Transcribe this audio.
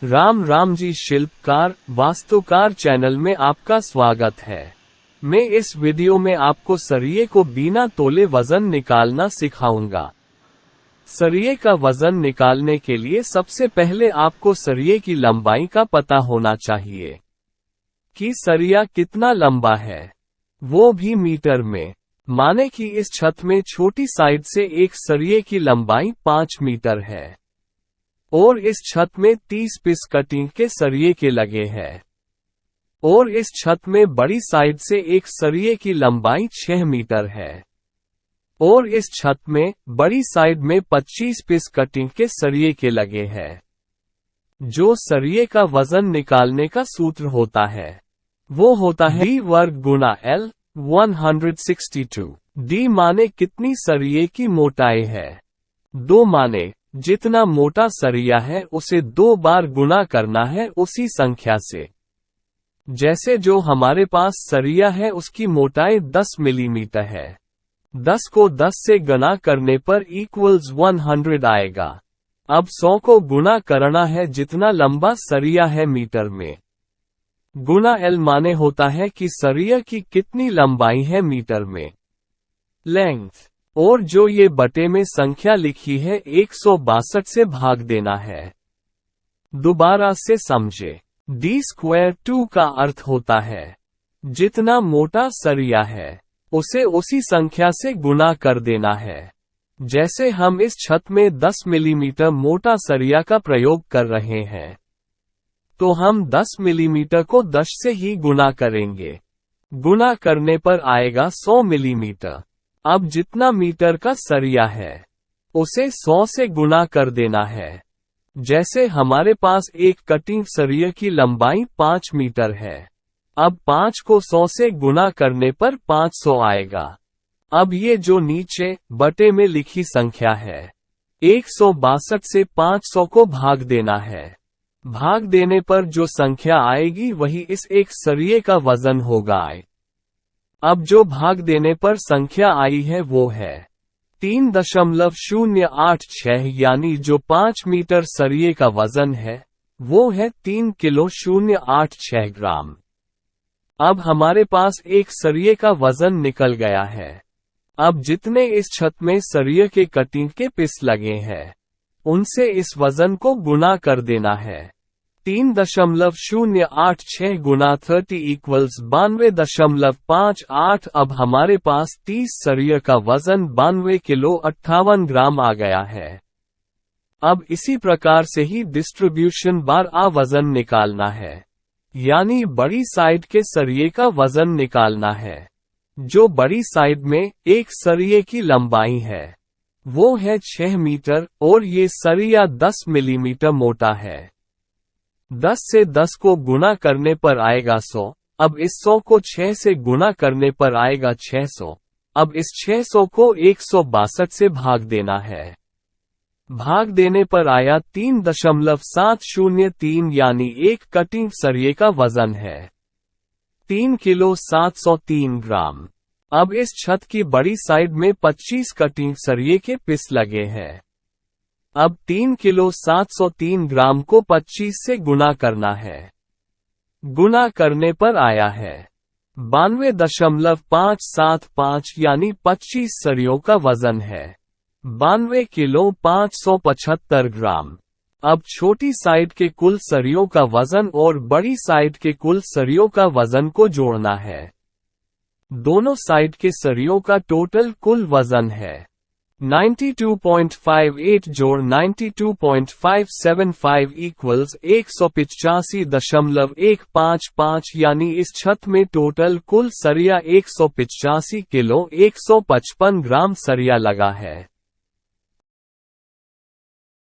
राम राम जी, शिल्पकार वास्तुकार चैनल में आपका स्वागत है। मैं इस वीडियो में आपको सरिये को बिना तोले वजन निकालना सिखाऊंगा। सरिये का वजन निकालने के लिए सबसे पहले आपको सरिये की लंबाई का पता होना चाहिए कि सरिया कितना लंबा है, वो भी मीटर में। माने कि इस छत में छोटी साइड से एक सरिये की लंबाई 5 मीटर है और इस छत में 30 पीस कटिंग के सरिये के लगे हैं, और इस छत में बड़ी साइड से एक सरिये की लंबाई 6 मीटर है और इस छत में बड़ी साइड में 25 पीस कटिंग के सरिये के लगे हैं। जो सरिये का वजन निकालने का सूत्र होता है वो होता है D वर्ग गुना L 162। D माने कितनी सरिये की मोटाई है, 2 माने जितना मोटा सरिया है उसे 2 बार गुना करना है उसी संख्या से। जैसे जो हमारे पास सरिया है उसकी मोटाई 10 मिलीमीटर है, 10 को 10 से गुना करने पर इक्वल्स 100 आएगा। अब 100 को गुना करना है जितना लंबा सरिया है मीटर में। गुना L माने होता है कि सरिया की कितनी लंबाई है मीटर में, लेंथ। और जो ये बटे में संख्या लिखी है 162 से भाग देना है। दोबारा से समझे, D² 2 का अर्थ होता है जितना मोटा सरिया है उसे उसी संख्या से गुना कर देना है। जैसे हम इस छत में 10 मिलीमीटर मोटा सरिया का प्रयोग कर रहे हैं तो हम 10 मिलीमीटर को 10 से ही गुना करेंगे। गुना करने पर आएगा 100 मिलीमीटर। अब जितना मीटर का सरिया है उसे 100 से गुना कर देना है। जैसे हमारे पास एक कटिंग सरिये की लंबाई 5 मीटर है, अब 5 को 100 से गुना करने पर 500 आएगा। अब ये जो नीचे बटे में लिखी संख्या है 162 से 500 को भाग देना है। भाग देने पर जो संख्या आएगी वही इस एक सरिये का वजन होगा। अब जो भाग देने पर संख्या आई है वो है 3.086, यानी जो 5 मीटर सरिये का वजन है वो है 3 किलो 086 ग्राम। अब हमारे पास एक सरिये का वजन निकल गया है। अब जितने इस छत में सरिये के कटिंग के पीस लगे हैं उनसे इस वजन को गुना कर देना है। 3.086 गुना 30 इक्वल्स 92.58। अब हमारे पास 30 सरिये का वजन 92 किलो 58 ग्राम आ गया है। अब इसी प्रकार से ही डिस्ट्रीब्यूशन बार आ वजन निकालना है, यानी बड़ी साइड के सरिये का वजन निकालना है। जो बड़ी साइड में एक सरिये की लंबाई है वो है 6 मीटर और ये सरिया 10 मिलीमीटर मोटा है। 10 से 10 को गुना करने पर आएगा 100। अब इस 100 को 6 से गुना करने पर आएगा 600। अब इस 600 को 162 से भाग देना है। भाग देने पर आया 3.703, यानी एक कटिंग सरिये का वजन है 3 किलो 703 ग्राम। अब इस छत की बड़ी साइड में 25 कटिंग सरिये के पीस लगे हैं। अब 3 किलो 703 ग्राम को 25 से गुना करना है। गुना करने पर आया है 92.575, यानी 25 सरियों का वजन है 92 किलो 575 ग्राम। अब छोटी साइड के कुल सरियों का वजन और बड़ी साइड के कुल सरियों का वजन को जोड़ना है। दोनों साइड के सरियों का टोटल कुल वजन है 92.58 जोड़ 92.575 इक्वल्स 185.155, यानी इस छत में टोटल कुल सरिया 185 किलो 155 ग्राम सरिया लगा है।